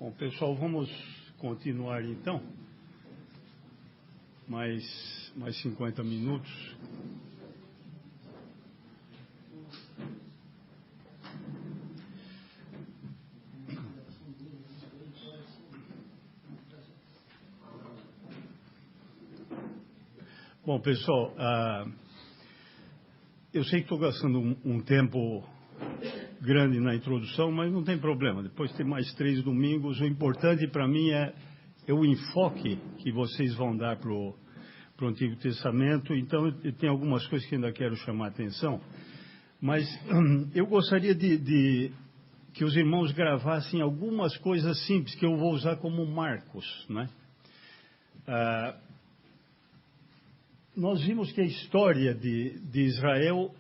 Bom, pessoal, vamos continuar então. Mais 50 minutos. Bom, pessoal, eu sei que estou gastando um tempo grande na introdução, mas não tem problema. Depois tem mais 3 domingos. O importante para mim é o enfoque que vocês vão dar para o Antigo Testamento. Então, tem algumas coisas que ainda quero chamar a atenção. Mas eu gostaria que os irmãos gravassem algumas coisas simples que eu vou usar como marcos, né? Nós vimos que a história de Israel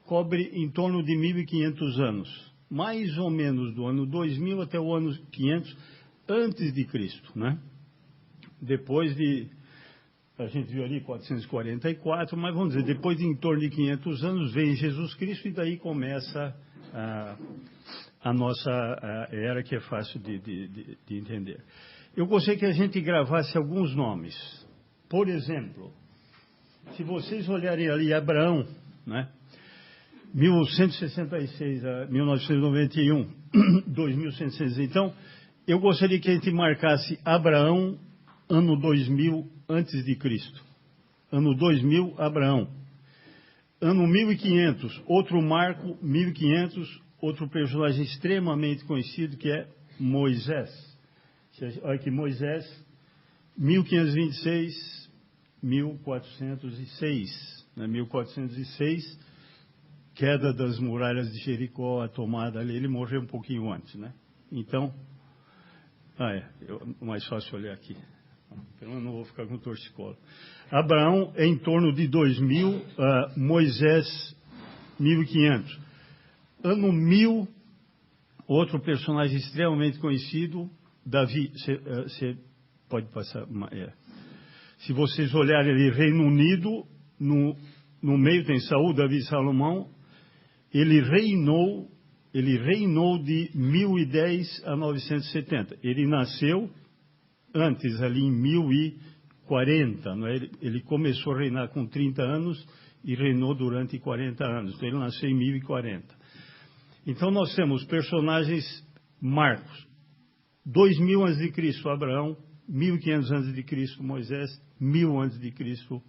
cobre em torno de 1.500 anos, mais ou menos do ano 2000 até o ano 500 antes de Cristo, né? Depois a gente viu ali 444, mas vamos dizer, depois de em torno de 500 anos vem Jesus Cristo e daí começa a nossa era, que é fácil de entender. Eu gostaria que a gente gravasse alguns nomes. Por exemplo, se vocês olharem ali Abraão, né? 1166 a 1991, 2160. Então, eu gostaria que a gente marcasse Abraão, ano 2000 antes de Cristo. Ano 2000, Abraão. Ano 1500, outro marco, 1500, outro personagem extremamente conhecido, que é Moisés. Olha aqui, Moisés, 1526, 1406. Né? 1406, queda das muralhas de Jericó, a tomada ali, ele morreu um pouquinho antes, né? Então, mais fácil olhar aqui. Então eu não vou ficar com torcicolo. Abraão é em torno de 2000, Moisés 1500. Ano 1000, outro personagem extremamente conhecido, Davi. Você pode passar. Se vocês olharem ali, Reino Unido, no meio tem Saul, Davi e Salomão. Ele reinou de 1010 a 970. Ele nasceu antes, ali em 1040. Não é? Ele começou a reinar com 30 anos e reinou durante 40 anos. Então, ele nasceu em 1040. Então, nós temos personagens marcos. 2000 a.C., Abraão. 1500 a.C., Moisés. 1000 a.C.,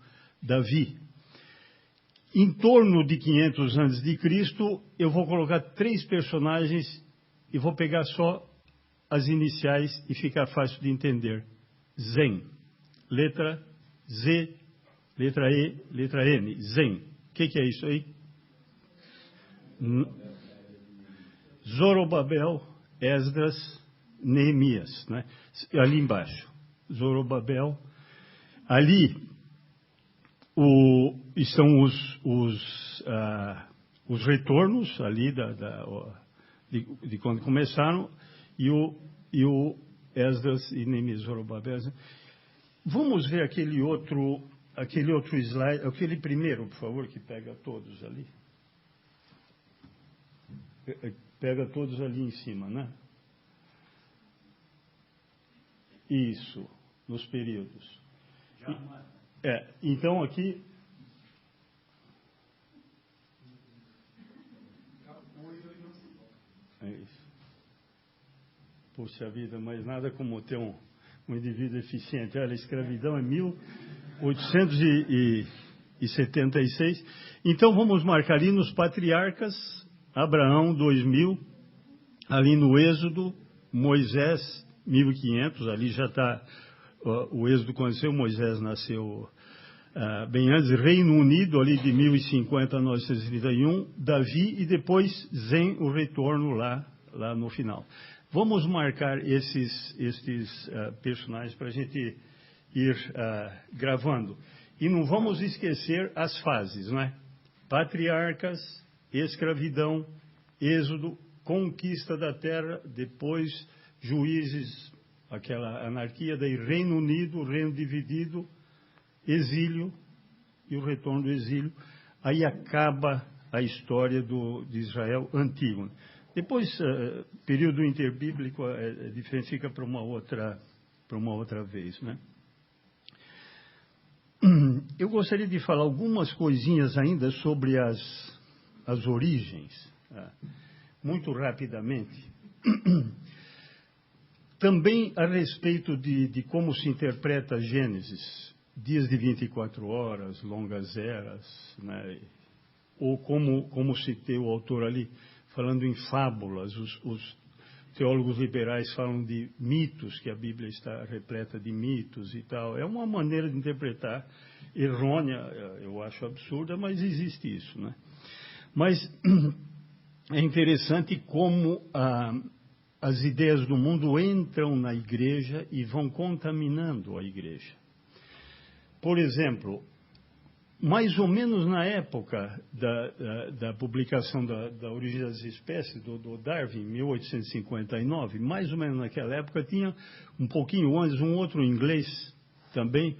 Davi. Em torno de 500 anos de Cristo, eu vou colocar 3 personagens e vou pegar só as iniciais e ficar fácil de entender. Zen, letra Z, letra E, letra N. Zen. O que é isso aí? Zorobabel, Esdras, Neemias, né? Ali embaixo. Zorobabel. Ali estão os retornos ali de quando começaram, e o Esdras e Neemias, Zorobabel. Vamos ver aquele outro slide, aquele primeiro, por favor, que pega todos ali. Pega todos ali em cima, né? Isso, nos períodos. Então aqui. É isso. Puxa vida, mas nada como ter um indivíduo eficiente. Olha, a escravidão é 1876. Então vamos marcar ali nos patriarcas, Abraão 2000, ali no Êxodo, Moisés 1500, ali já está. O Êxodo aconteceu, Moisés nasceu bem antes, Reino Unido, ali de 1050 a 931, Davi e depois Zen, o retorno lá no final. Vamos marcar estes personagens para a gente ir gravando. E não vamos esquecer as fases, não é? Patriarcas, escravidão, Êxodo, conquista da terra, depois juízes, aquela anarquia, daí Reino Unido, reino dividido, exílio e o retorno do exílio. Aí acaba a história de Israel antigo. Depois, período interbíblico é diferente, fica para uma outra vez, né? Eu gostaria de falar algumas coisinhas ainda sobre as origens, muito rapidamente. Também a respeito de como se interpreta Gênesis, dias de 24 horas, longas eras, né? Ou como citei o autor ali, falando em fábulas, os teólogos liberais falam de mitos, que a Bíblia está repleta de mitos e tal. É uma maneira de interpretar errônea, eu acho absurda, mas existe isso, né? Mas é interessante como as ideias do mundo entram na igreja e vão contaminando a igreja. Por exemplo, mais ou menos na época da publicação da Origem das Espécies, do Darwin, 1859, mais ou menos naquela época, tinha um pouquinho antes um outro inglês também,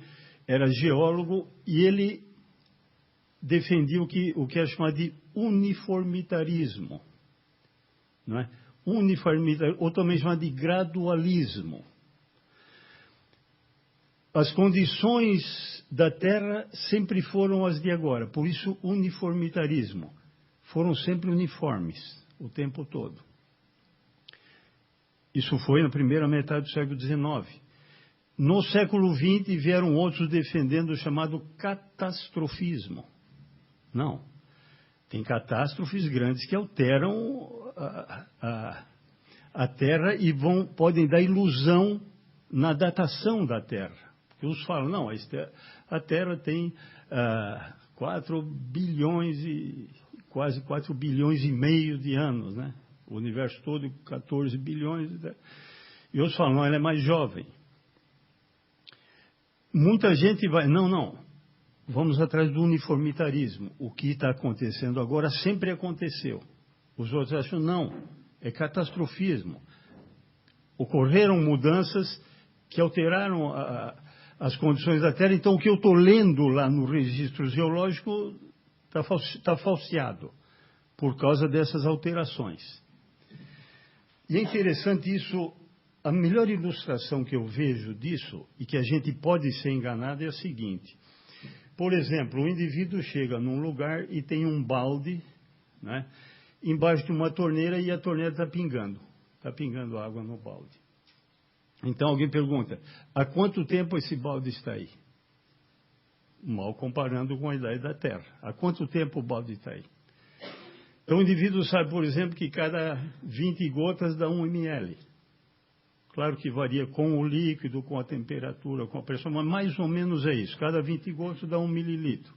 era geólogo, e ele defendia o que é chamado de uniformitarismo, não é? Ou também chamado de gradualismo. As condições da Terra sempre foram as de agora, por isso uniformitarismo. Foram sempre uniformes, o tempo todo. Isso foi na primeira metade do século XIX. No século XX vieram outros defendendo o chamado catastrofismo. Não, tem catástrofes grandes que alteram a Terra e podem dar ilusão na datação da Terra. Uns falam, não, a Terra tem 4 bilhões quase 4 bilhões e meio de anos, né? O universo todo, 14 bilhões. E outros falam, não, ela é mais jovem. Muita gente vai, não, vamos atrás do uniformitarismo. O que está acontecendo agora sempre aconteceu. Os outros acham, não, é catastrofismo. Ocorreram mudanças que alteraram as condições da Terra. Então, o que eu estou lendo lá no registro geológico está falseado por causa dessas alterações. E é interessante isso, a melhor ilustração que eu vejo disso, e que a gente pode ser enganado, é a seguinte. Por exemplo, o indivíduo chega num lugar e tem um balde, né, embaixo de uma torneira, e a torneira está pingando água no balde. Então alguém pergunta, há quanto tempo esse balde está aí? Mal comparando com a idade da Terra. Há quanto tempo o balde está aí? Então o indivíduo sabe, por exemplo, que cada 20 gotas dá 1 ml. Claro que varia com o líquido, com a temperatura, com a pressão, mas mais ou menos é isso. Cada 20 gotas dá 1 mililitro.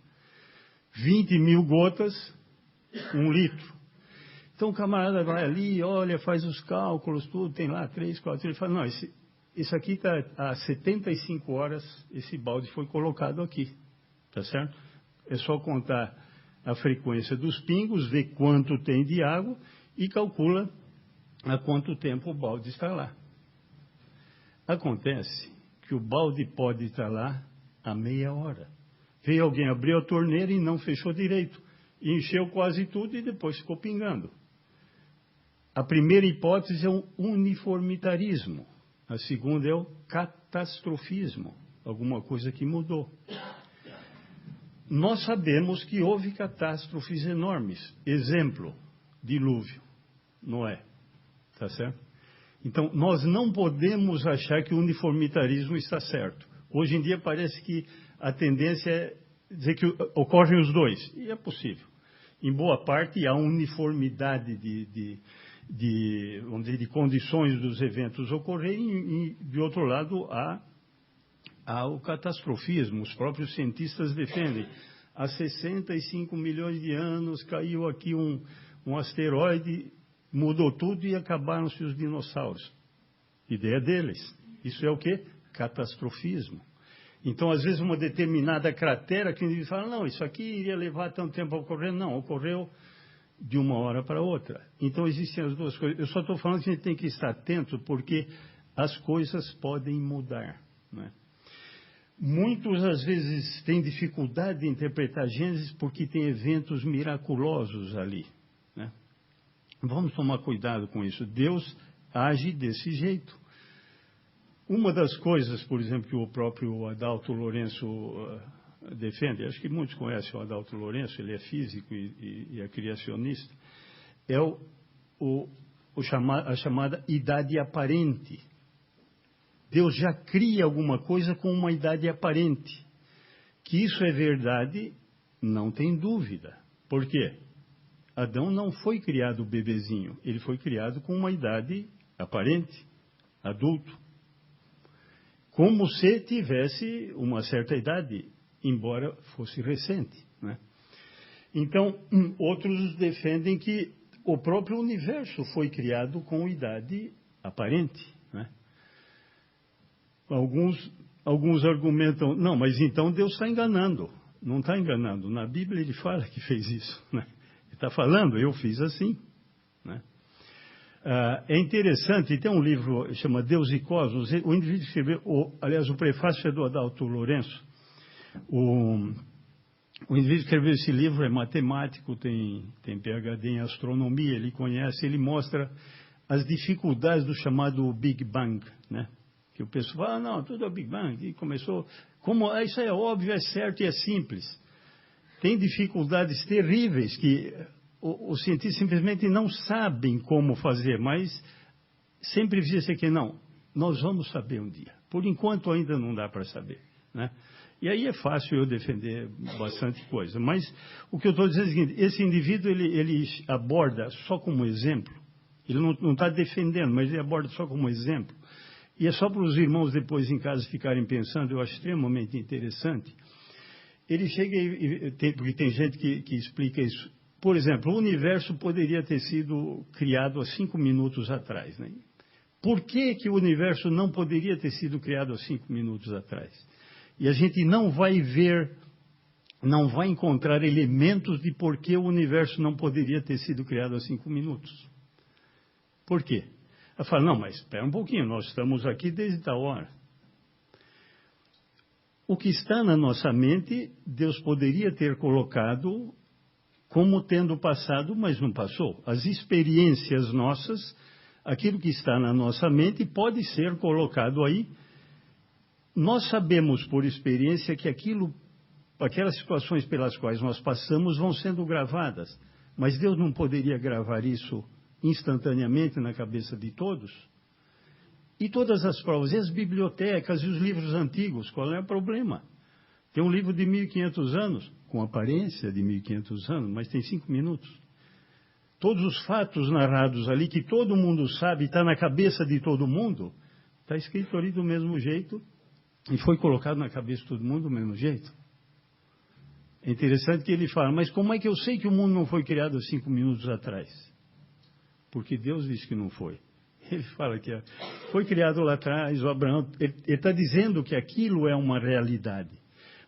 20 mil gotas, 1 litro. Então o camarada vai ali, olha, faz os cálculos, tudo, tem lá 3, 4, ele fala, não, isso aqui está há 75 horas, esse balde foi colocado aqui, tá certo? É só contar a frequência dos pingos, ver quanto tem de água e calcula há quanto tempo o balde está lá. Acontece que o balde pode estar lá há meia hora. Veio alguém, abriu a torneira e não fechou direito. E encheu quase tudo e depois ficou pingando. A primeira hipótese é o uniformitarismo. A segunda é o catastrofismo. Alguma coisa que mudou. Nós sabemos que houve catástrofes enormes. Exemplo, dilúvio, Noé. Tá certo? Então, nós não podemos achar que o uniformitarismo está certo. Hoje em dia parece que a tendência é dizer que ocorrem os dois. E é possível. Em boa parte há uniformidade vamos dizer, de condições dos eventos ocorrerem e, de outro lado, há o catastrofismo. Os próprios cientistas defendem. Há 65 milhões de anos caiu aqui um asteroide, mudou tudo e acabaram-se os dinossauros. Ideia deles. Isso é o quê? Catastrofismo. Então, às vezes, uma determinada cratera, que indivíduo fala, não, isso aqui iria levar tanto tempo a ocorrer. Não, ocorreu de uma hora para outra. Então, existem as duas coisas. Eu só estou falando que a gente tem que estar atento, porque as coisas podem mudar, né? Muitos, às vezes, têm dificuldade de interpretar Gênesis porque tem eventos miraculosos ali, né? Vamos tomar cuidado com isso. Deus age desse jeito. Uma das coisas, por exemplo, que o próprio Adalto Lourenço defende, acho que muitos conhecem o Adalto Lourenço, ele é físico e é criacionista, é a chamada idade aparente. Deus já cria alguma coisa com uma idade aparente. Que isso é verdade, não tem dúvida. Por quê? Adão não foi criado bebezinho, ele foi criado com uma idade aparente, adulto. Como se tivesse uma certa idade, embora fosse recente, né? Então, outros defendem que o próprio universo foi criado com idade aparente, né? Alguns argumentam, não, mas então Deus está enganando. Não está enganando. Na Bíblia ele fala que fez isso, né? Ele está falando, eu fiz assim, né? É interessante, tem um livro que chama Deus e Cosmos, o indivíduo escreveu, aliás, o prefácio é do Adalto Lourenço. O indivíduo que escreveu esse livro é matemático, tem PhD em astronomia, ele conhece, ele mostra as dificuldades do chamado Big Bang, né? Que o pessoal fala, não, tudo é Big Bang, e começou, isso é óbvio, é certo e é simples. Tem dificuldades terríveis que os cientistas simplesmente não sabem como fazer, mas sempre dizem que não, nós vamos saber um dia. Por enquanto ainda não dá para saber, né? E aí é fácil eu defender bastante coisa. Mas o que eu estou dizendo é o seguinte, esse indivíduo ele aborda só como exemplo, ele não está defendendo, mas ele aborda só como exemplo. E é só para os irmãos depois em casa ficarem pensando, eu acho extremamente interessante. Ele chega porque tem gente que explica isso. Por exemplo, o universo poderia ter sido criado há 5 minutos atrás, né? Por que o universo não poderia ter sido criado há 5 minutos atrás? E a gente não vai encontrar elementos de por que o universo não poderia ter sido criado há 5 minutos. Por quê? Ela fala, não, mas espera um pouquinho, nós estamos aqui desde a hora. O que está na nossa mente, Deus poderia ter colocado como tendo passado, mas não passou. As experiências nossas, aquilo que está na nossa mente, pode ser colocado aí. Nós sabemos por experiência que aquelas situações pelas quais nós passamos vão sendo gravadas. Mas Deus não poderia gravar isso instantaneamente na cabeça de todos? E todas as provas, e as bibliotecas e os livros antigos, qual é o problema? Tem um livro de 1.500 anos, com aparência de 1.500 anos, mas tem 5 minutos. Todos os fatos narrados ali, que todo mundo sabe, está na cabeça de todo mundo, está escrito ali do mesmo jeito, e foi colocado na cabeça de todo mundo do mesmo jeito. É interessante que ele fala, mas como é que eu sei que o mundo não foi criado há 5 minutos atrás? Porque Deus disse que não foi. Ele fala que foi criado lá atrás, o Abraão, ele está dizendo que aquilo é uma realidade.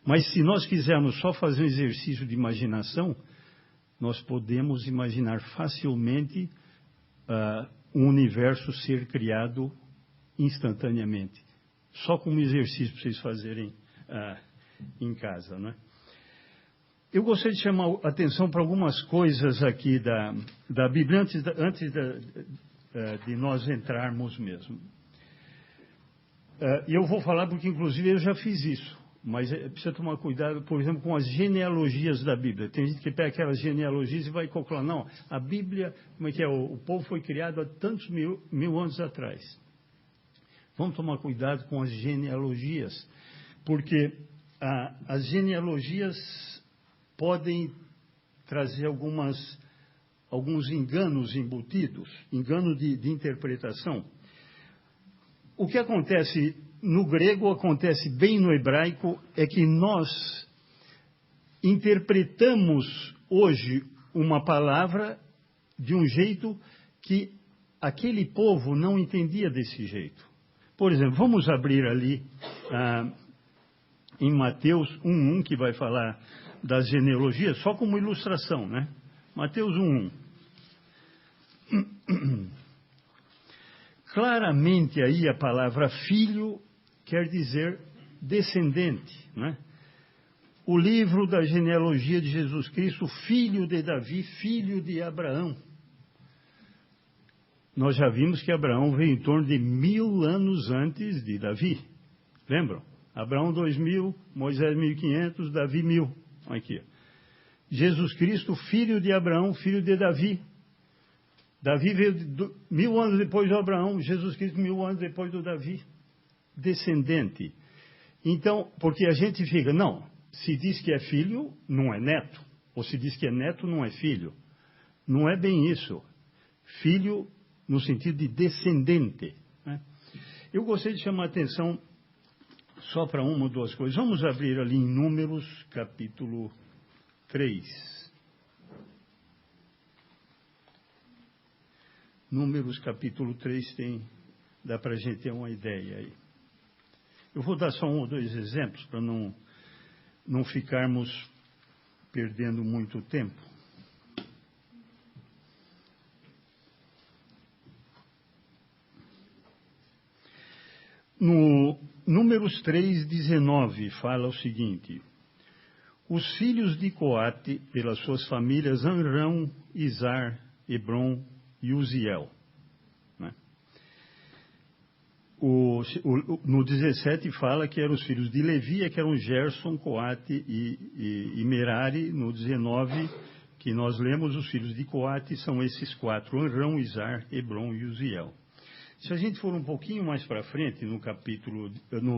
Mas se nós quisermos só fazer um exercício de imaginação, nós podemos imaginar facilmente um universo ser criado instantaneamente. Só como exercício para vocês fazerem em casa, não é? Eu gostaria de chamar a atenção para algumas coisas aqui da Bíblia, antes de nós entrarmos mesmo. E eu vou falar porque, inclusive, eu já fiz isso, mas precisa tomar cuidado, por exemplo, com as genealogias da Bíblia. Tem gente que pega aquelas genealogias e vai calcular, não, a Bíblia, como é que é? O povo foi criado há tantos mil anos atrás. Vamos tomar cuidado com as genealogias, porque as genealogias podem trazer alguns enganos embutidos, engano de interpretação. O que acontece no grego, acontece bem no hebraico, é que nós interpretamos hoje uma palavra de um jeito que aquele povo não entendia desse jeito. Por exemplo, vamos abrir ali em Mateus 1:1, que vai falar das genealogias, só como ilustração, né? Mateus 1:1. Claramente aí a palavra filho quer dizer descendente, né? O livro da genealogia de Jesus Cristo, filho de Davi, filho de Abraão. nós já vimos que Abraão veio em torno de 1000 anos antes de Davi. Lembram? Abraão 2000, Moisés 1500, Davi 1000. Olha aqui. Jesus Cristo, filho de Abraão, filho de Davi. Davi veio 1000 anos depois de Abraão, Jesus Cristo 1000 anos depois do Davi. Descendente. Então, porque a gente fica, não, se diz que é filho, não é neto. Ou se diz que é neto, não é filho. Não é bem isso. Filho no sentido de descendente. Né? Eu gostaria de chamar a atenção só para uma ou duas coisas. Vamos abrir ali em Números, capítulo 3. Números, capítulo 3, dá para a gente ter uma ideia aí. Eu vou dar só um ou dois exemplos para não ficarmos perdendo muito tempo. No Números 3:19 fala o seguinte: os filhos de Coate, pelas suas famílias, Amrão, Izar, Hebron e Uziel. Né? No 17 fala que eram os filhos de Levi, que eram Gerson, Coate e Merari. No 19, que nós lemos, os filhos de Coate são esses quatro: Amrão, Izar, Hebron e Uziel. Se a gente for um pouquinho mais para frente, no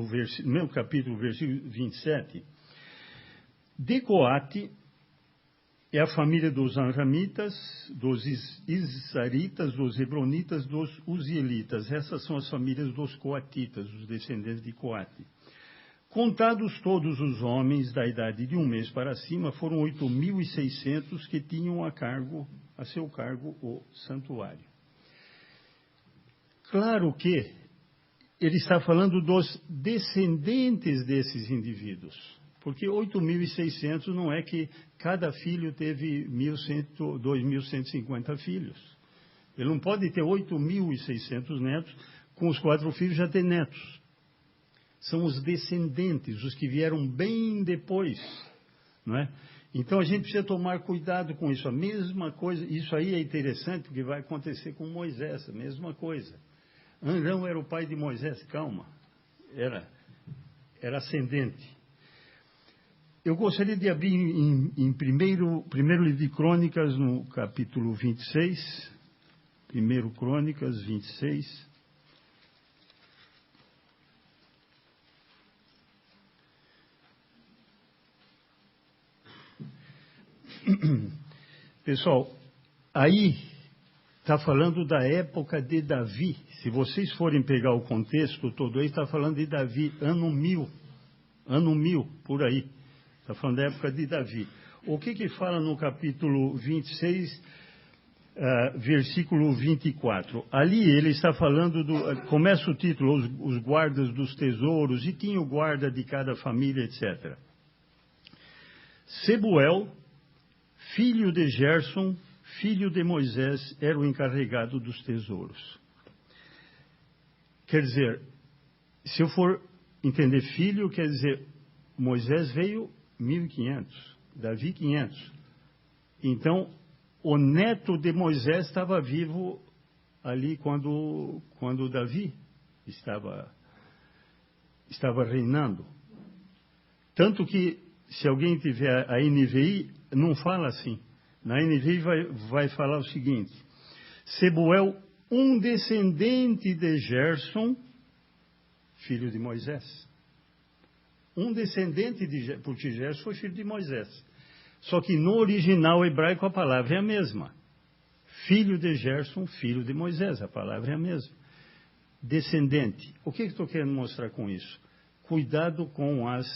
mesmo capítulo, versículo 27, de Coate é a família dos Amramitas, dos Izaritas, dos Hebronitas, dos Uzielitas. Essas são as famílias dos Coatitas, os descendentes de Coate. Contados todos os homens da idade de 1 mês para cima, foram 8.600 que tinham a seu cargo o santuário. Claro que ele está falando dos descendentes desses indivíduos, porque 8.600 não é que cada filho teve 2.150 filhos. Ele não pode ter 8.600 netos, com os 4 filhos já ter netos. São os descendentes, os que vieram bem depois, não é? Então a gente precisa tomar cuidado com isso. A mesma coisa, isso aí é interessante, porque vai acontecer com Moisés, a mesma coisa. Amrão era o pai de Moisés, calma, era ascendente. Eu gostaria de abrir em primeiro livro de Crônicas, no capítulo 26, 1 Crônicas 26. Pessoal, aí está falando da época de Davi. Se vocês forem pegar o contexto todo aí, está falando de Davi, ano 1000, por aí. Está falando da época de Davi. O que fala no capítulo 26, versículo 24? Ali ele está falando começa o título, os guardas dos tesouros, e tinha o guarda de cada família, etc. Sebuel, filho de Gerson, filho de Moisés, era o encarregado dos tesouros. Quer dizer, se eu for entender filho, quer dizer, Moisés veio 1500, Davi 500. Então, o neto de Moisés estava vivo ali quando Davi estava reinando. Tanto que, se alguém tiver a NVI, não fala assim. Na NVI vai falar o seguinte: Sebuel, um descendente de Gerson, filho de Moisés. Um descendente porque Gerson foi filho de Moisés. Só que no original hebraico a palavra é a mesma. Filho de Gerson, filho de Moisés, a palavra é a mesma. Descendente. O que estou querendo mostrar com isso? Cuidado com as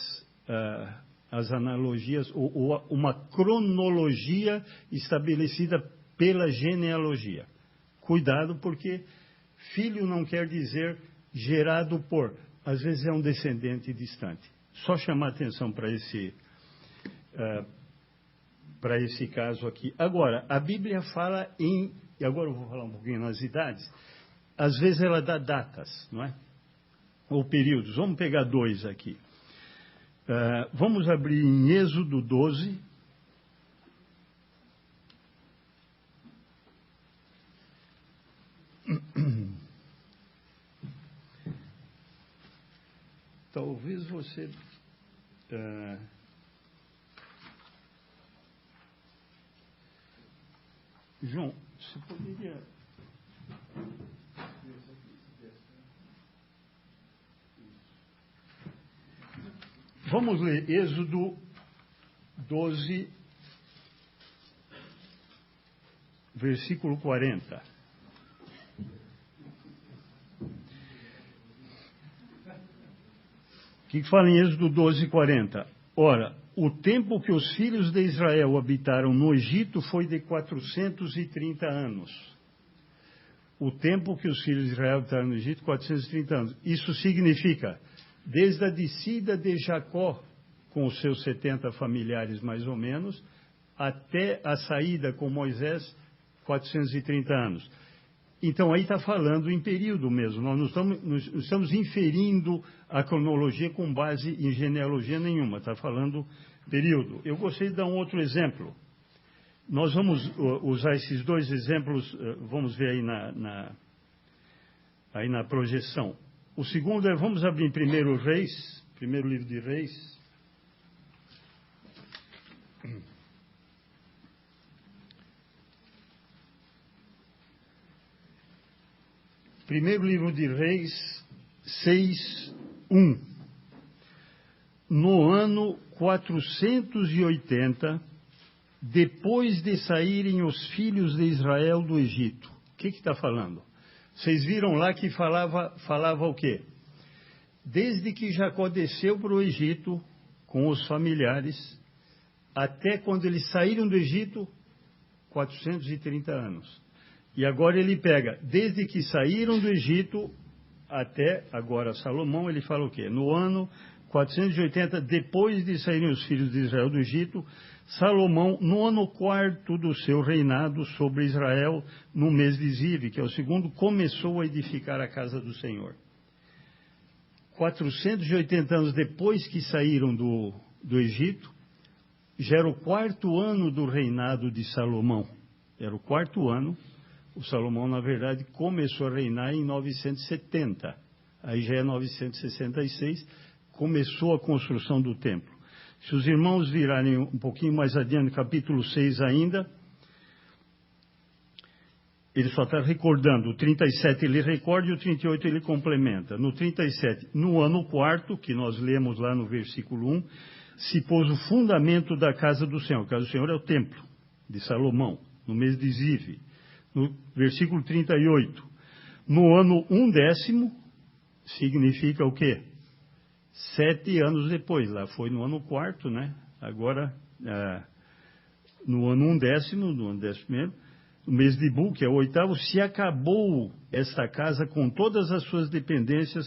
analogias, ou uma cronologia estabelecida pela genealogia. Cuidado, porque filho não quer dizer gerado por, às vezes é um descendente distante. Só chamar atenção para esse caso aqui. Agora, a Bíblia fala e agora eu vou falar um pouquinho nas idades, às vezes ela dá datas, não é? Ou períodos. Vamos pegar 2 aqui. Vamos abrir em Êxodo 12. talvez você... João, você poderia... Vamos ler Êxodo 12, versículo 40. O que fala em Êxodo 12, 40? Ora, o tempo que os filhos de Israel habitaram no Egito foi de 430 anos. O tempo que os filhos de Israel habitaram no Egito, 430 anos. Isso significa, desde a descida de Jacó, com os seus 70 familiares mais ou menos, até a saída com Moisés, 430 anos. Então, aí está falando em período mesmo. Nós não estamos inferindo a cronologia com base em genealogia nenhuma. Está falando período. Eu gostaria de dar um outro exemplo. Nós vamos usar esses dois exemplos, vamos ver aí na projeção. O segundo é, vamos abrir em primeiro livro de Reis. Primeiro livro de Reis, 6:1. No ano 480, depois de saírem os filhos de Israel do Egito. O que está falando? Vocês viram lá que falava o quê? Desde que Jacó desceu para o Egito com os familiares, até quando eles saíram do Egito, 430 anos. E agora ele pega, desde que saíram do Egito até agora Salomão, ele fala o quê? No ano 480, depois de saírem os filhos de Israel do Egito, Salomão, no ano 4º do seu reinado sobre Israel, no mês de Ziv, que é o segundo, começou a edificar a casa do Senhor. 480 anos depois que saíram do Egito, já era o 4º ano do reinado de Salomão. Era o 4º ano. O Salomão, na verdade, começou a reinar em 970. Aí já é 966, começou a construção do templo. Se os irmãos virarem um pouquinho mais adiante, capítulo 6 ainda, ele só está recordando. O 37 ele recorda e o 38 ele complementa. No 37, no ano 4º, que nós lemos lá no versículo 1, se pôs o fundamento da casa do Senhor. A casa do Senhor é o templo de Salomão, no mês de Ziv. No versículo 38, no ano 1º, significa o quê? 7 anos depois, lá foi no ano 4º, né? Agora, no ano 1º, no ano 11º, no mês de Bu, que é o 8º, se acabou esta casa com todas as suas dependências,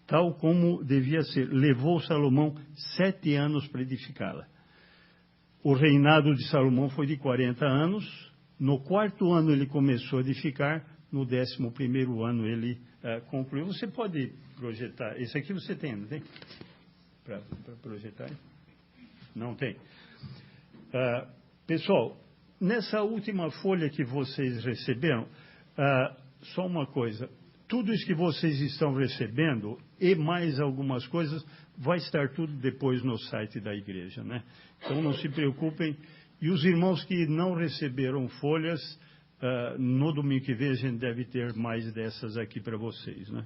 tal como devia ser. Levou Salomão 7 anos para edificá-la. O reinado de Salomão foi de 40 anos. No 4º ano ele começou a edificar, no 11º ano ele concluiu. Você pode projetar, esse aqui você tem, não tem? Para projetar? Não tem. Pessoal, nessa última folha que vocês receberam, só uma coisa, tudo isso que vocês estão recebendo e mais algumas coisas, vai estar tudo depois no site da igreja, né? Então não se preocupem. E os irmãos que não receberam folhas, no domingo que vem a gente deve ter mais dessas aqui para vocês, né?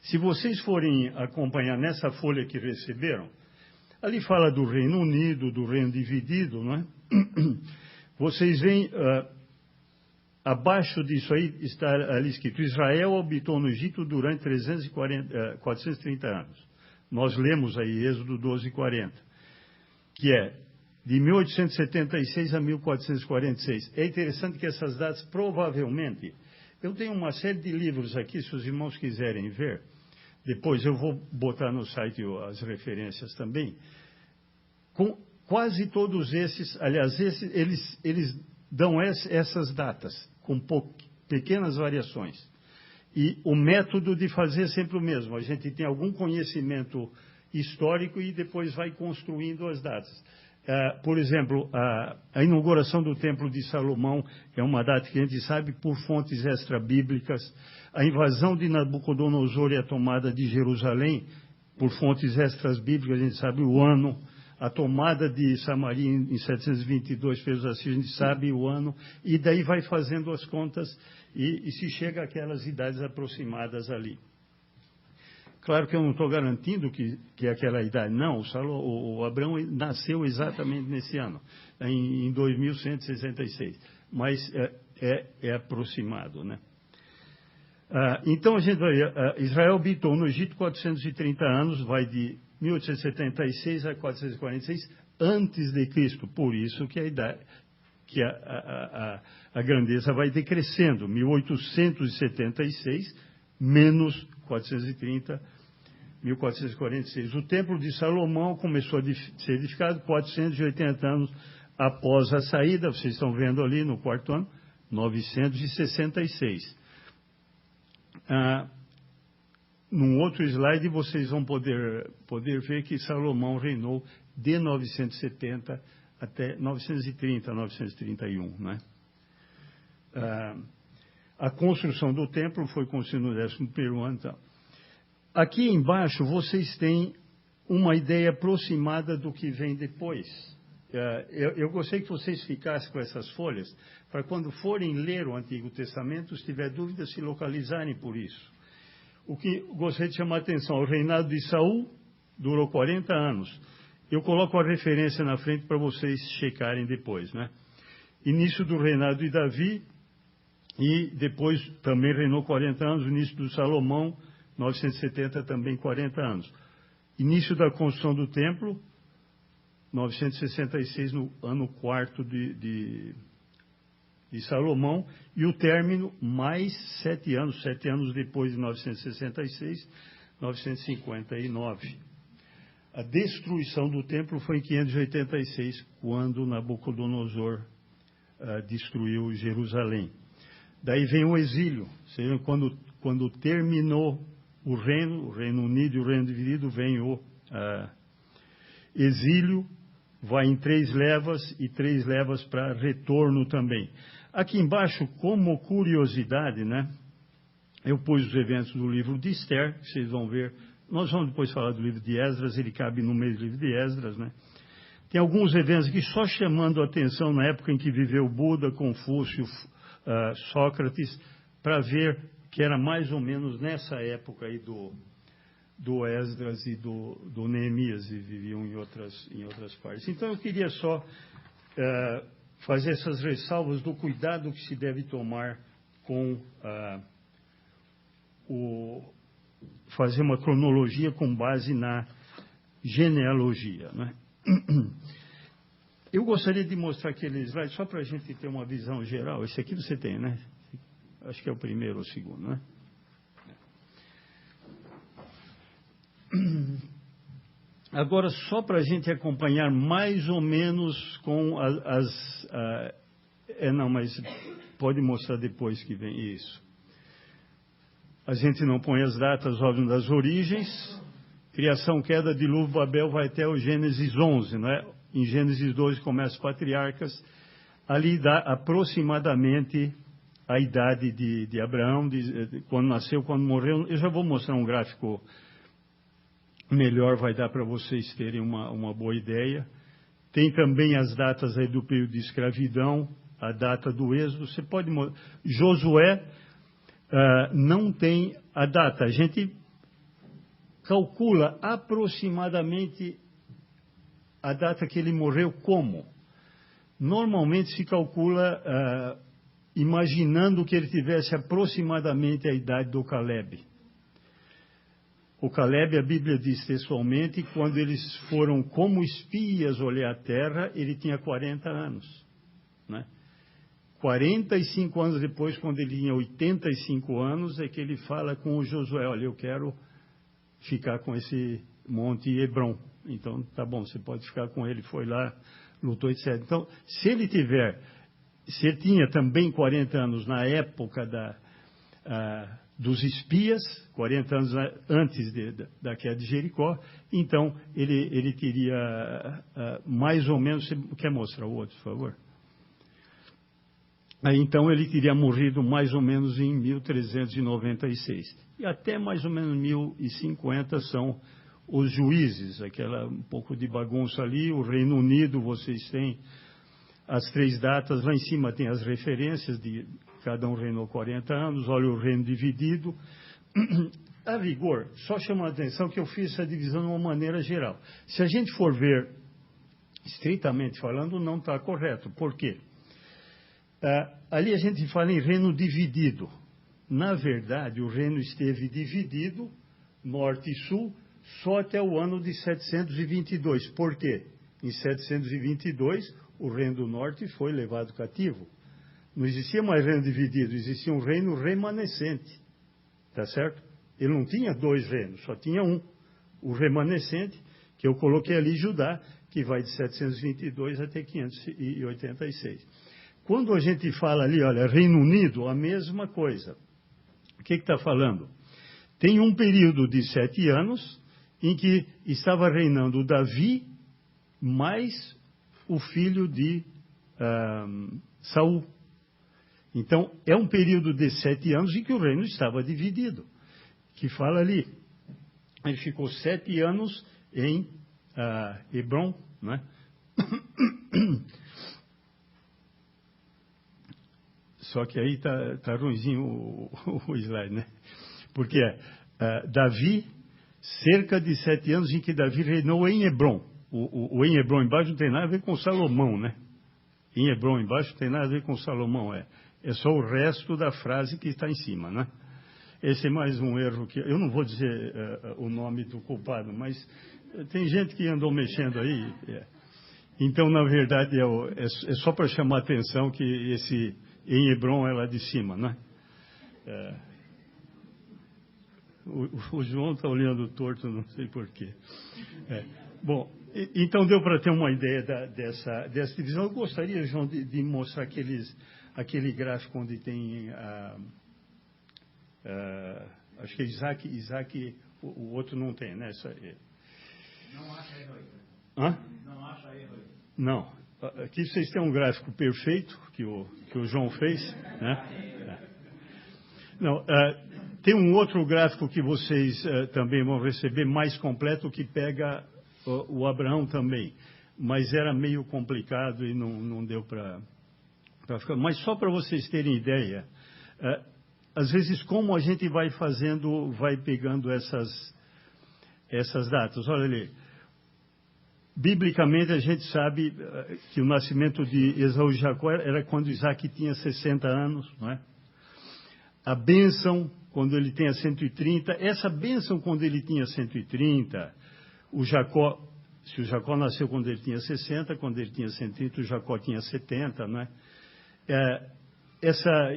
Se vocês forem acompanhar nessa folha que receberam, ali fala do Reino Unido, do Reino Dividido, não é? Vocês veem, abaixo disso aí está ali escrito, Israel habitou no Egito durante 430 anos. Nós lemos aí Êxodo 12, 40, que é de 1876 a 1446. É interessante que essas datas, provavelmente, eu tenho uma série de livros aqui, se os irmãos quiserem ver, depois eu vou botar no site as referências também, com quase todos esses, aliás, eles dão essas datas, com pequenas variações. E o método de fazer é sempre o mesmo, a gente tem algum conhecimento histórico e depois vai construindo as datas. Por exemplo, a inauguração do Templo de Salomão é uma data que a gente sabe por fontes extra-bíblicas. A invasão de Nabucodonosor e a tomada de Jerusalém por fontes extras bíblicas, a gente sabe o ano. A tomada de Samaria em 722 fez assim, a gente sabe o ano, e daí vai fazendo as contas e se chega àquelas idades aproximadas ali. Claro que eu não estou garantindo que é aquela idade, não, o Abraão nasceu exatamente nesse ano, em 2166, mas é aproximado, né? Então a gente vai ver, Israel habitou no Egito 430 anos, vai de 1876 a 446 antes de Cristo, por isso que a grandeza vai decrescendo, 1876 menos 430, 1446. O templo de Salomão começou a ser edificado 480 anos após a saída, vocês estão vendo ali no quarto ano, 966. Num outro slide vocês vão poder ver que Salomão reinou de 970 até 930, 931, né? A construção do templo foi construída no 11º ano. Então. Aqui embaixo vocês têm uma ideia aproximada do que vem depois. Eu gostaria que vocês ficassem com essas folhas, para quando forem ler o Antigo Testamento, se tiver dúvida, se localizarem por isso. O que gostaria de chamar a atenção, o reinado de Saul durou 40 anos. Eu coloco a referência na frente para vocês checarem depois, né? Início do reinado de Davi, e depois também reinou 40 anos, o início do Salomão, 970, também 40 anos. Início da construção do templo, 966, no ano 4º de Salomão, e o término, mais 7 anos depois de 966, 959. A destruição do templo foi em 586, quando Nabucodonosor destruiu Jerusalém. Daí vem o exílio, ou seja, quando terminou o Reino Unido e o Reino Dividido, vem o exílio, vai em 3 levas e 3 levas para retorno também. Aqui embaixo, como curiosidade, né, eu pus os eventos do livro de Esther, que vocês vão ver. Nós vamos depois falar do livro de Esdras, ele cabe no meio do livro de Esdras, né? Tem alguns eventos aqui só chamando a atenção na época em que viveu Buda, Confúcio, Sócrates, para ver que era mais ou menos nessa época aí do Esdras e do Neemias, e viviam em outras partes. Então eu queria só fazer essas ressalvas do cuidado que se deve tomar com fazer uma cronologia com base na genealogia, né? Eu gostaria de mostrar aquele slide só para a gente ter uma visão geral. Esse aqui você tem, né? Acho que é o primeiro ou o segundo, né? Agora, só para a gente acompanhar mais ou menos com não, mas pode mostrar depois que vem isso. A gente não põe as datas, óbvio, das origens. Criação, queda, dilúvio, Babel, vai até o Gênesis 11, não é? Em Gênesis 12 começa os patriarcas. Ali dá aproximadamente a idade de Abraão, quando nasceu, quando morreu. Eu já vou mostrar um gráfico melhor, vai dar para vocês terem uma boa ideia. Tem também as datas aí do período de escravidão, a data do êxodo. Você pode mostrar. Josué não tem a data. A gente calcula aproximadamente a data que ele morreu como? Normalmente se calcula imaginando que ele tivesse aproximadamente a idade do Caleb. O Caleb, a Bíblia diz textualmente, quando eles foram como espias olhar a terra, ele tinha 40 anos, né? 45 anos depois, quando ele tinha 85 anos, é que ele fala com o Josué, olha, eu quero ficar com esse monte Hebron. Então, tá bom, você pode ficar com ele, foi lá, lutou, etc. Então, se ele tinha também 40 anos na época dos espias, 40 anos antes da queda de Jericó, então ele teria mais ou menos, você quer mostrar o outro, por favor? Então ele teria morrido mais ou menos em 1396. E até mais ou menos 1050 são os juízes, aquela um pouco de bagunça ali. O Reino Unido, vocês têm as 3 datas, lá em cima tem as referências, de cada um reinou 40 anos, olha o reino dividido. A rigor, só chama a atenção que eu fiz essa divisão de uma maneira geral. Se a gente for ver, estritamente falando, não está correto. Por quê? Ali a gente fala em reino dividido. Na verdade, o reino esteve dividido, norte e sul, só até o ano de 722. Por quê? Em 722, o reino do norte foi levado cativo. Não existia mais reino dividido, existia um reino remanescente. Tá certo? Ele não tinha 2 reinos, só tinha um. O remanescente, que eu coloquei ali, Judá, que vai de 722 até 586. Quando a gente fala ali, olha, Reino Unido, a mesma coisa. O que está falando? Tem um período de 7 anos em que estava reinando Davi mais o filho de Saul. Então, é um período de 7 anos em que o reino estava dividido. Que fala ali. Ele ficou 7 anos em Hebron, né? Só que aí tá ruimzinho o slide, né? Porque Davi, cerca de 7 anos em que Davi reinou em Hebron. O em Hebron embaixo não tem nada a ver com Salomão, né? Em Hebron embaixo não tem nada a ver com Salomão, é só o resto da frase que está em cima, né? Esse é mais um erro que... Eu não vou dizer o nome do culpado, mas tem gente que andou mexendo aí. Então, na verdade, é só para chamar a atenção que esse em Hebron é lá de cima, né? O João está olhando torto, não sei porquê. Bom, então deu para ter uma ideia dessa divisão. Eu gostaria, João, de mostrar aquele gráfico onde tem... acho que é Isaac, o outro não tem, né? Não acha erro aí. Hã? Não acha erro aí. Não. Aqui vocês têm um gráfico perfeito que o João fez, né? Não, tem um outro gráfico que vocês também vão receber, mais completo, que pega o Abraão também. Mas era meio complicado e não deu para ficar. Mas só para vocês terem ideia, às vezes como a gente vai pegando essas datas. Olha ali, biblicamente a gente sabe que o nascimento de Esaú e Jacó era quando Isaac tinha 60 anos, não é? A bênção quando ele tinha 130, essa bênção quando ele tinha 130, se o Jacó nasceu quando ele tinha 60, quando ele tinha 130, o Jacó tinha 70, não é?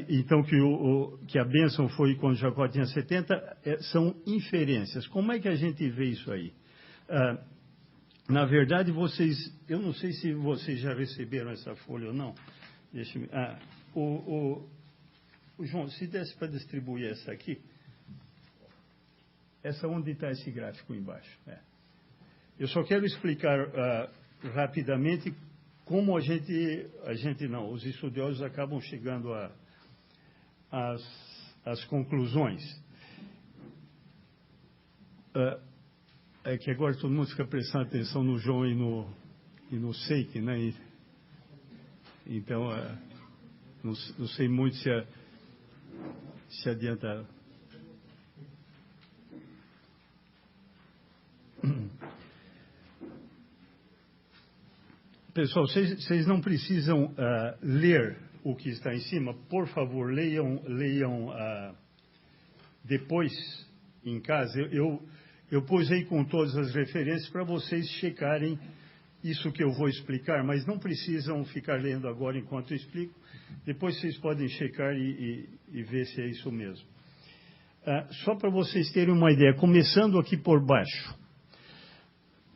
Então, que a bênção foi quando Jacó tinha 70, são inferências. Como é que a gente vê isso aí? Na verdade, eu não sei se vocês já receberam essa folha ou não. Deixa-me. João, se desse para distribuir essa aqui, essa onde está esse gráfico embaixo. Eu só quero explicar rapidamente como a gente não, os estudiosos acabam chegando às conclusões. É que agora todo mundo fica prestando atenção no João e no Seik, né? Então, não sei muito se adianta. Pessoal, vocês não precisam ler o que está em cima. Por favor, leiam depois em casa. Eu pus aí com todas as referências para vocês checarem isso que eu vou explicar, mas não precisam ficar lendo agora enquanto eu explico. Depois vocês podem checar e ver se é isso mesmo. Só para vocês terem uma ideia, começando aqui por baixo.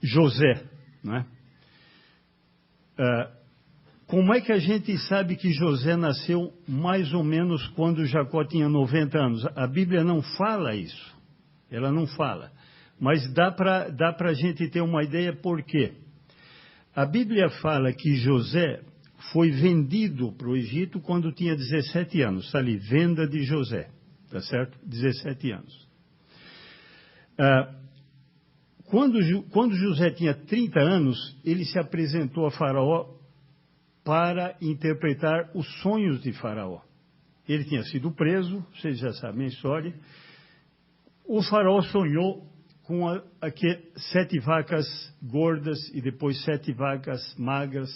José, né? Como é que a gente sabe que José nasceu mais ou menos quando Jacó tinha 90 anos? A Bíblia não fala isso. Ela não fala. Mas dá para a gente ter uma ideia por quê. A Bíblia fala que José foi vendido para o Egito quando tinha 17 anos. Está ali, venda de José. Está certo? 17 anos. Quando José tinha 30 anos, ele se apresentou a Faraó para interpretar os sonhos de Faraó. Ele tinha sido preso, vocês já sabem a história. O Faraó sonhou com 7 vacas gordas e depois 7 vacas magras,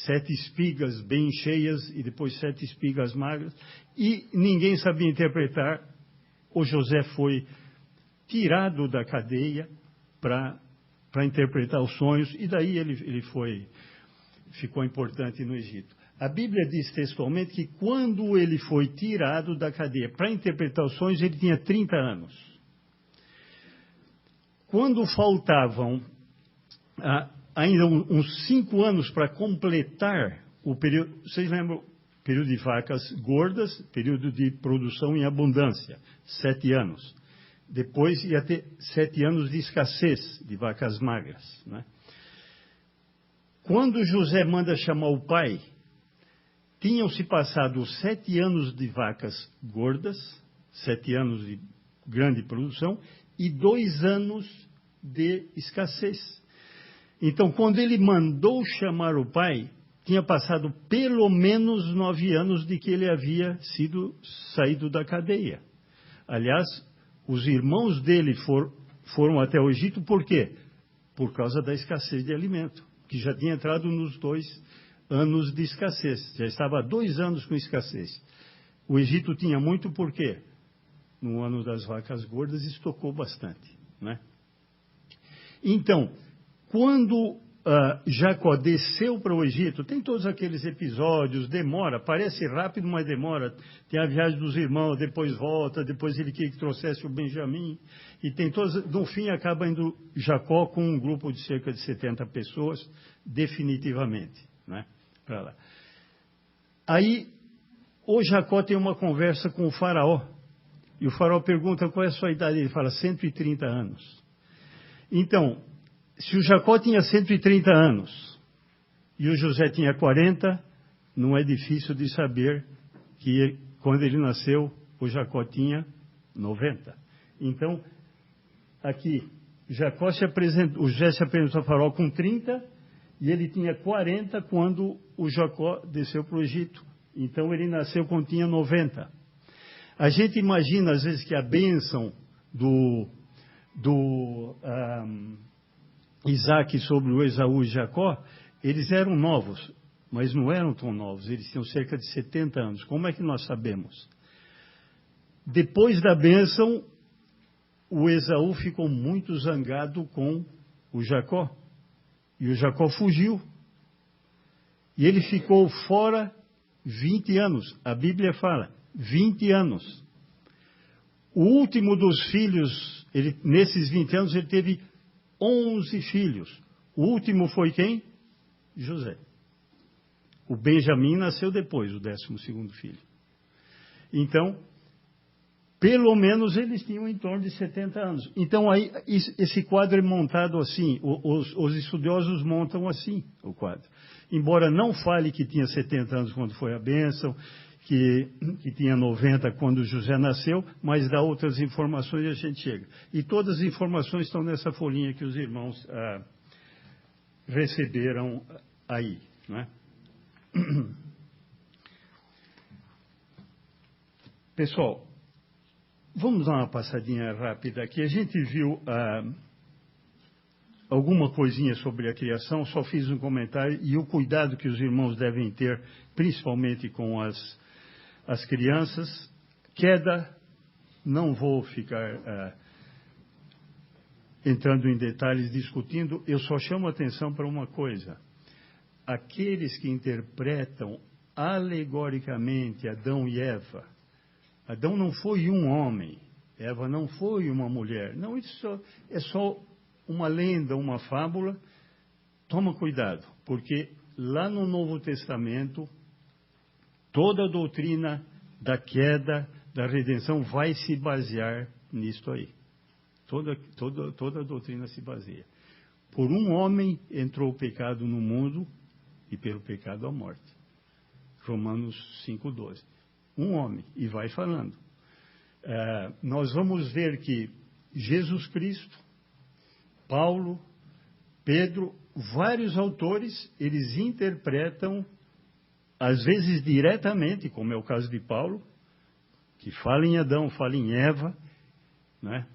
7 espigas bem cheias e depois 7 espigas magras. E ninguém sabia interpretar. O José foi tirado da cadeia para interpretar os sonhos, e daí ele ficou importante no Egito. A Bíblia diz textualmente que quando ele foi tirado da cadeia para interpretar os sonhos, ele tinha 30 anos. Quando faltavam ainda uns 5 anos para completar o período, vocês lembram? Período de vacas gordas, período de produção em abundância, 7 anos. Depois ia ter 7 anos de escassez de vacas magras, né? Quando José manda chamar o pai, tinham-se passado 7 anos de vacas gordas, 7 anos de grande produção, e 2 anos de escassez. Então, quando ele mandou chamar o pai, tinha passado pelo menos 9 anos de que ele havia saído da cadeia. Aliás, os irmãos dele foram até o Egito, por quê? Por causa da escassez de alimento, que já tinha entrado nos 2 anos de escassez. Já estava há 2 anos com escassez. O Egito tinha muito, por quê? No ano das vacas gordas, estocou bastante, né? Então, quando Jacó desceu para o Egito, tem todos aqueles episódios, demora, parece rápido, mas demora. Tem a viagem dos irmãos, depois volta, depois ele queria que trouxesse o Benjamim, e tem todos, no fim acaba indo Jacó com um grupo de cerca de 70 pessoas, definitivamente, né, para lá. Aí, o Jacó tem uma conversa com o faraó, e o faraó pergunta qual é a sua idade, ele fala 130 anos. Então, se o Jacó tinha 130 anos e o José tinha 40, não é difícil de saber que quando ele nasceu, o Jacó tinha 90. Então, aqui, o José se apresentou a Faraó com 30 e ele tinha 40 quando o Jacó desceu para o Egito. Então, ele nasceu quando tinha 90. A gente imagina, às vezes, que a bênção do Isaac sobre o Esaú e Jacó, eles eram novos, mas não eram tão novos, eles tinham cerca de 70 anos. Como é que nós sabemos? Depois da bênção, o Esaú ficou muito zangado com o Jacó, e o Jacó fugiu. E ele ficou fora 20 anos, a Bíblia fala, 20 anos. O último dos filhos, nesses 20 anos, ele teve 11 filhos. O último foi quem? José. O Benjamim nasceu depois, o 12º filho. Então, pelo menos eles tinham em torno de 70 anos. Então, aí, esse quadro é montado assim, os estudiosos montam assim o quadro. Embora não fale que tinha 70 anos quando foi a bênção, que tinha 90 quando José nasceu, mas dá outras informações e a gente chega. E todas as informações estão nessa folhinha que os irmãos receberam aí, né? Pessoal, vamos dar uma passadinha rápida aqui. A gente viu alguma coisinha sobre a criação, só fiz um comentário, e o cuidado que os irmãos devem ter, principalmente com as crianças. Queda, não vou ficar entrando em detalhes, discutindo, eu só chamo a atenção para uma coisa. Aqueles que interpretam alegoricamente Adão e Eva, Adão não foi um homem, Eva não foi uma mulher. Não, isso é só uma lenda, uma fábula. Toma cuidado, porque lá no Novo Testamento, toda a doutrina da queda, da redenção, vai se basear nisto aí. Toda a doutrina se baseia. Por um homem entrou o pecado no mundo e pelo pecado a morte. Romanos 5,12. Um homem, e vai falando. Nós vamos ver que Jesus Cristo Paulo, Pedro, vários autores, eles interpretam, às vezes diretamente, como é o caso de Paulo, que fala em Adão, fala em Eva, né?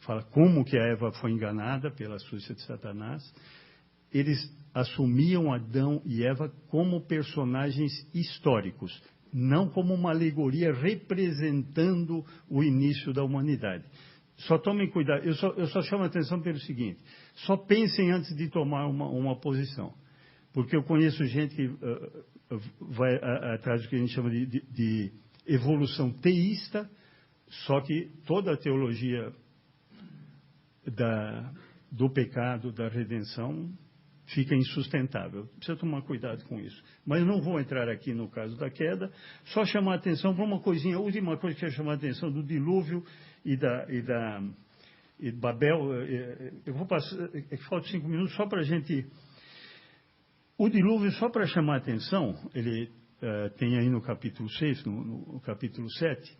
Fala como que a Eva foi enganada pela astúcia de Satanás. Eles assumiam Adão e Eva como personagens históricos, não como uma alegoria representando o início da humanidade. Só tomem cuidado, eu só chamo a atenção pelo seguinte, só pensem antes de tomar uma posição, porque eu conheço gente que vai atrás do que a gente chama de evolução teísta, só que toda a teologia do pecado, da redenção, fica insustentável. Precisa tomar cuidado com isso. Mas não vou entrar aqui no caso da queda, só chamar a atenção para uma coisinha, a última coisa que eu quero chamar a atenção do dilúvio e de Babel. Eu vou passar, falta 5 minutos só para a gente... O dilúvio, só para chamar a atenção, ele tem aí no capítulo 6, no capítulo 7,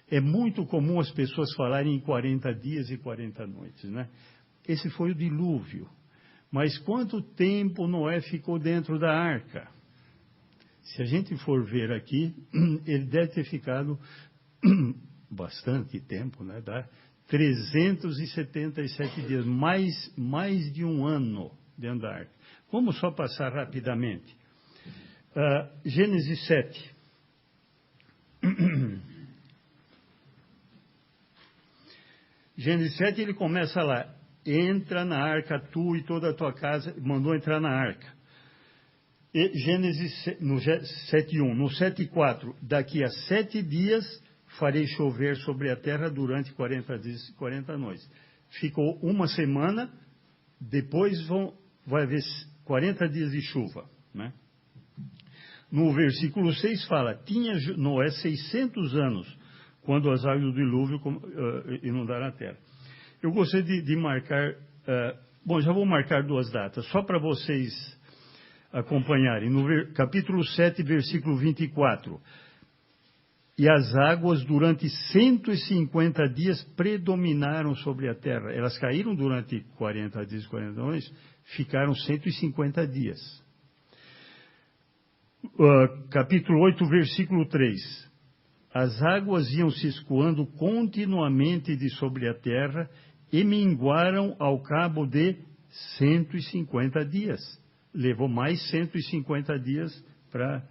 é muito comum as pessoas falarem em 40 dias e 40 noites, né? Esse foi o dilúvio. Mas quanto tempo Noé ficou dentro da arca? Se a gente for ver aqui, ele deve ter ficado bastante tempo, né? Dá 377 dias, mais de um ano dentro da arca. Vamos só passar rapidamente. Gênesis 7. Gênesis 7, ele começa lá. Entra na arca, tu e toda a tua casa, mandou entrar na arca. E Gênesis no 7:1, no 7:4, daqui a 7 dias farei chover sobre a terra durante 40 dias e 40 noites. Ficou uma semana, depois vai haver 40 dias de chuva, né? No versículo 6 fala, tinha Noé 600 anos, quando as águas do dilúvio inundaram a terra. Eu gostaria de marcar, já vou marcar 2 datas, só para vocês acompanharem. No capítulo 7, versículo 24. E as águas durante 150 dias predominaram sobre a terra. Elas caíram durante 40 dias e 40 noites, ficaram 150 dias. Capítulo 8, versículo 3. As águas iam se escoando continuamente de sobre a terra e minguaram ao cabo de 150 dias. Levou mais 150 dias para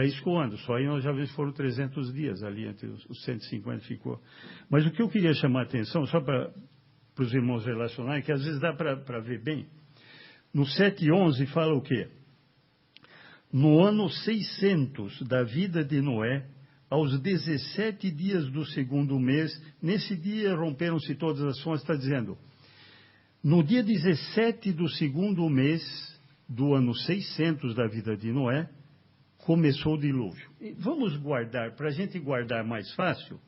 escoando. Só aí nós já vimos foram 300 dias ali, entre os 150 ficou. Mas o que eu queria chamar a atenção, só para os irmãos relacionarem, que às vezes dá para ver bem. No 7:11 fala o quê? No ano 600 da vida de Noé, aos 17 dias do 2º mês, nesse dia romperam-se todas as fontes, está dizendo, no dia 17 do 2º mês do ano 600 da vida de Noé, começou o dilúvio. E vamos guardar, para a gente guardar mais fácil,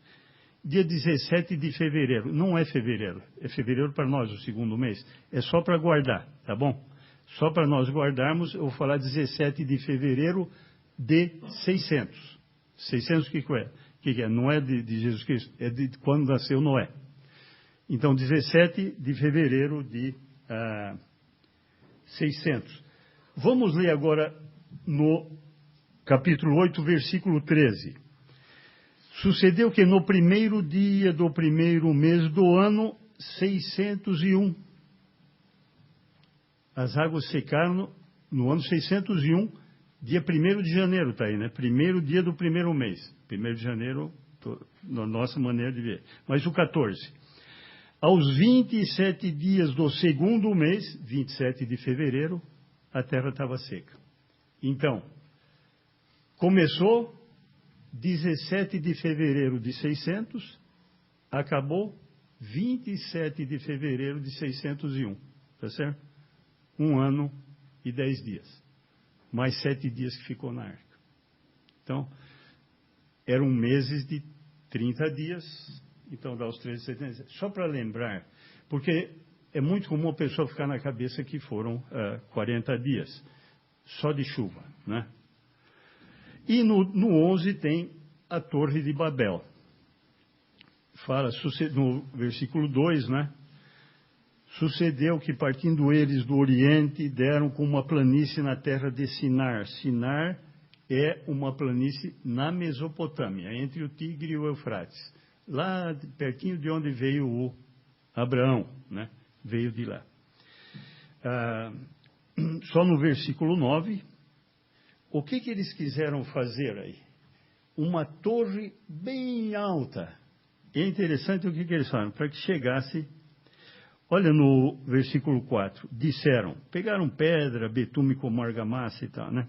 dia 17 de fevereiro. Não é fevereiro, é fevereiro para nós, o 2º mês. É só para guardar, tá bom? Só para nós guardarmos, eu vou falar 17 de fevereiro de 600. 600 o que é? O que é? Não é de Jesus Cristo, é de quando nasceu Noé. Então, 17 de fevereiro de 600. Vamos ler agora no capítulo 8, versículo 13. Sucedeu que no primeiro dia do 1º mês do ano 601, as águas secaram no ano 601, dia 1º de janeiro, está aí, né? Primeiro dia do 1º mês. 1º de janeiro, na nossa maneira de ver. Mas o 14. Aos 27 dias do 2º mês, 27 de fevereiro, a terra estava seca. Então, começou 17 de fevereiro de 600, acabou 27 de fevereiro de 601. Está certo? 1 ano e 10 dias. Mais 7 dias que ficou na arca. Então, eram meses de 30 dias, então dá os 370. Só para lembrar, porque é muito comum a pessoa ficar na cabeça que foram 40 dias, só de chuva, né? E no 11 tem a Torre de Babel. Fala, no versículo 2, né? Sucedeu que, partindo eles do Oriente, deram com uma planície na terra de Sinar. Sinar é uma planície na Mesopotâmia, entre o Tigre e o Eufrates. Lá pertinho de onde veio o Abraão, né? Veio de lá. Só no versículo 9, o que eles quiseram fazer aí? Uma torre bem alta. É interessante o que eles falaram, para que chegasse. Olha no versículo 4, disseram, pegaram pedra, betume como argamassa e tal, né?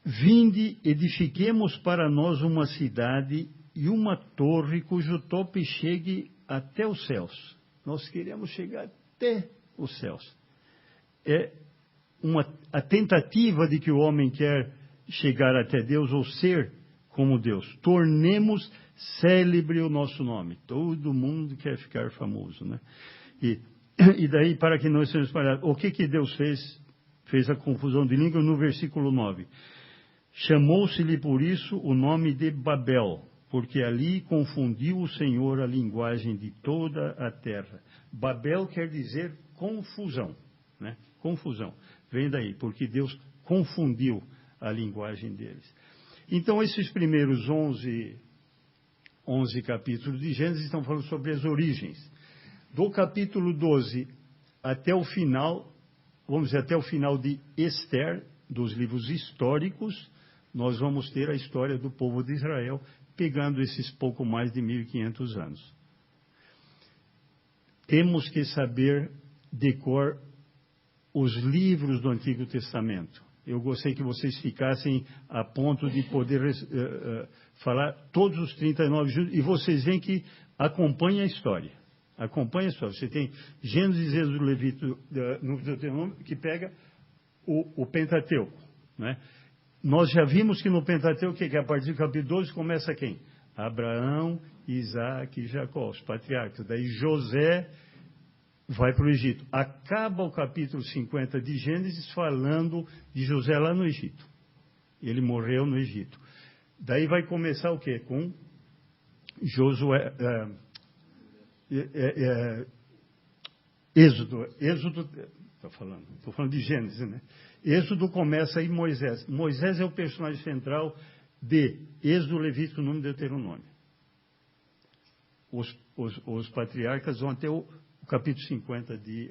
Vinde, edifiquemos para nós uma cidade e uma torre cujo tope chegue até os céus. Nós queremos chegar até os céus. É a tentativa de que o homem quer chegar até Deus ou ser como Deus. Tornemos célebre o nosso nome. Todo mundo quer ficar famoso, né? E daí, para que nós sejamos espalhados, o que Deus fez? Fez a confusão de língua no versículo 9. Chamou-se-lhe por isso o nome de Babel, porque ali confundiu o Senhor a linguagem de toda a terra. Babel quer dizer confusão, né? Confusão. Vem daí, porque Deus confundiu a linguagem deles. Então, esses primeiros 11 capítulos de Gênesis estão falando sobre as origens. Do capítulo 12 até o final, vamos dizer, até o final de Esther, dos livros históricos, nós vamos ter a história do povo de Israel, pegando esses pouco mais de 1.500 anos. Temos que saber de cor os livros do Antigo Testamento. Eu gostei que vocês ficassem a ponto de poder falar todos os 39 juntos, e vocês veem que acompanha a história. Acompanha a história. Você tem Gênesis, Êxodo, Levítico, no Deuteronômio, que pega o Pentateuco, né? Nós já vimos que no Pentateuco, que a partir do capítulo 12 começa quem? Abraão, Isaac e Jacó, os patriarcas. Daí José vai para o Egito. Acaba o capítulo 50 de Gênesis falando de José lá no Egito. Ele morreu no Egito. Daí vai começar o quê? Com Josué, Êxodo, estou falando de Gênesis, né? Êxodo começa aí Moisés. Moisés é o personagem central de Êxodo, Levítico, Número e Deuteronômio. Os patriarcas vão até o capítulo 50 de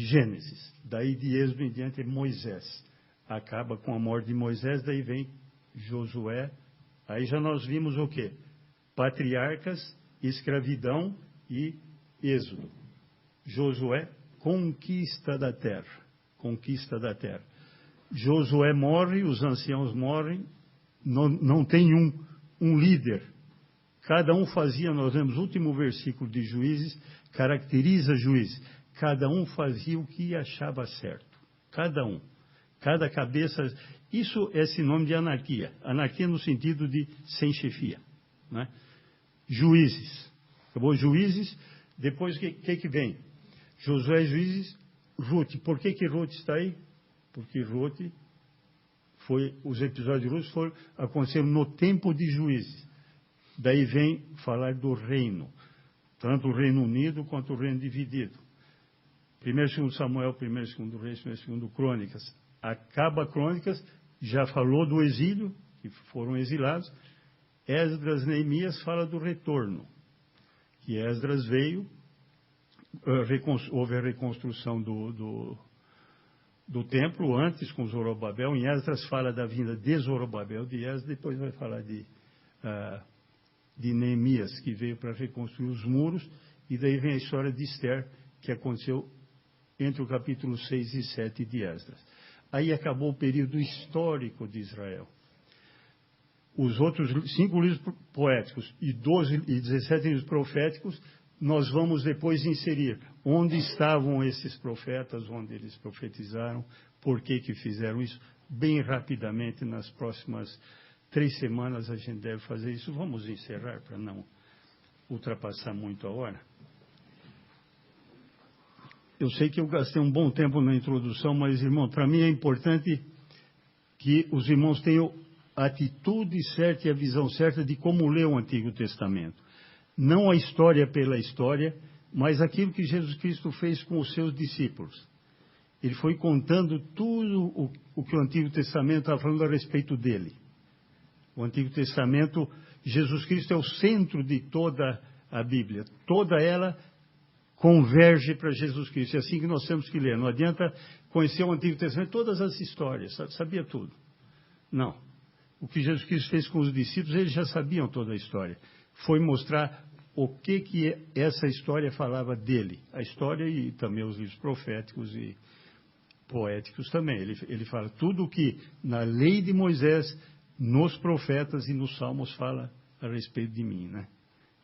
Gênesis. Daí de Êxodo em diante é Moisés. Acaba com a morte de Moisés, daí vem Josué. Aí já nós vimos o quê? Patriarcas, escravidão e Êxodo. Josué, conquista da terra. Conquista da terra. Josué morre, os anciãos morrem, não tem um líder. Cada um fazia, nós vemos o último versículo de Juízes, caracteriza Juízes. Cada um fazia o que achava certo. Cada um. Cada cabeça. Isso é sinônimo de anarquia. Anarquia no sentido de sem chefia, né? Juízes. Acabou Juízes, depois o que vem? Josué, Juízes, Ruth. Por que Ruth está aí? Porque Ruth os episódios de Ruth aconteceram no tempo de Juízes. Daí vem falar do reino, tanto o Reino Unido quanto o reino dividido. 1º e 2º Samuel, 1º e 2º Reis, 1º e 2º Crônicas. Acaba Crônicas, já falou do exílio, que foram exilados. Esdras, Neemias fala do retorno, que Esdras veio, houve a reconstrução do templo antes com Zorobabel. Em Esdras fala da vinda de Zorobabel, de Esdras, depois vai falar de Neemias, que veio para reconstruir os muros, e daí vem a história de Esther, que aconteceu entre o capítulo 6 e 7 de Esdras. Aí acabou o período histórico de Israel. Os outros 5 livros poéticos e 17 livros proféticos, nós vamos depois inserir onde estavam esses profetas, onde eles profetizaram, por que fizeram isso. Bem rapidamente, nas próximas 3 semanas a gente deve fazer isso. Vamos encerrar para não ultrapassar muito a hora. Eu sei que eu gastei um bom tempo na introdução, mas, irmão, para mim é importante que os irmãos tenham a atitude certa e a visão certa de como ler o Antigo Testamento. Não a história pela história, mas aquilo que Jesus Cristo fez com os seus discípulos. Ele foi contando tudo o que o Antigo Testamento estava falando a respeito dele. O Antigo Testamento, Jesus Cristo é o centro de toda a Bíblia. Toda ela converge para Jesus Cristo. É assim que nós temos que ler. Não adianta conhecer o Antigo Testamento, todas as histórias, sabia tudo. Não. O que Jesus Cristo fez com os discípulos, eles já sabiam toda a história. Foi mostrar o que essa história falava dele. A história e também os livros proféticos e poéticos também. Ele fala tudo o que na lei de Moisés, nos profetas e nos salmos fala a respeito de mim, né?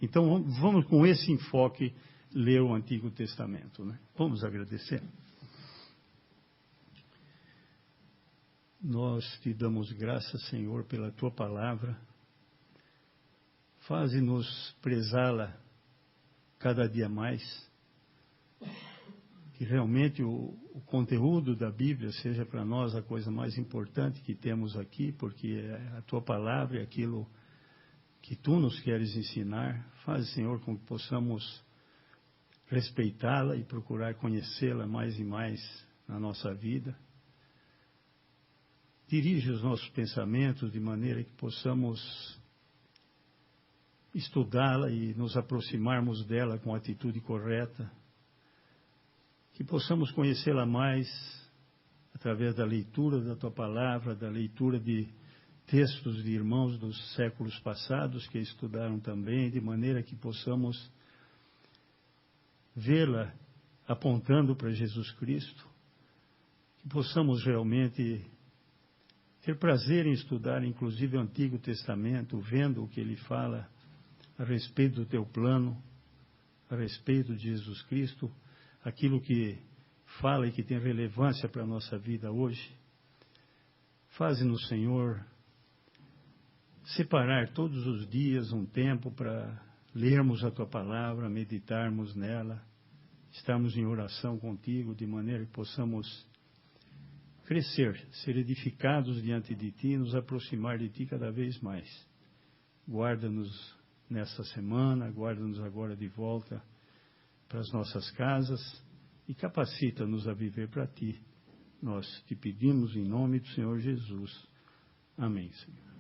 Então vamos com esse enfoque ler o Antigo Testamento, né? Vamos agradecer. Nós te damos graças, Senhor, pela tua palavra. Faze-nos prezá-la cada dia mais. Que realmente o conteúdo da Bíblia seja para nós a coisa mais importante que temos aqui, porque a tua palavra é aquilo que tu nos queres ensinar. Faz, Senhor, com que possamos respeitá-la e procurar conhecê-la mais e mais na nossa vida. Dirige os nossos pensamentos de maneira que possamos estudá-la e nos aproximarmos dela com a atitude correta. Que possamos conhecê-la mais através da leitura da tua palavra, da leitura de textos de irmãos dos séculos passados que estudaram também, de maneira que possamos vê-la apontando para Jesus Cristo, que possamos realmente ter prazer em estudar, inclusive, o Antigo Testamento, vendo o que ele fala a respeito do teu plano, a respeito de Jesus Cristo, aquilo que fala e que tem relevância para a nossa vida hoje. Faze-nos, Senhor, separar todos os dias um tempo para lermos a tua palavra, meditarmos nela, estarmos em oração contigo, de maneira que possamos crescer, ser edificados diante de ti, nos aproximar de ti cada vez mais. Guarda-nos nesta semana, guarda-nos agora de volta para as nossas casas e capacita-nos a viver para ti. Nós te pedimos em nome do Senhor Jesus. Amém, Senhor.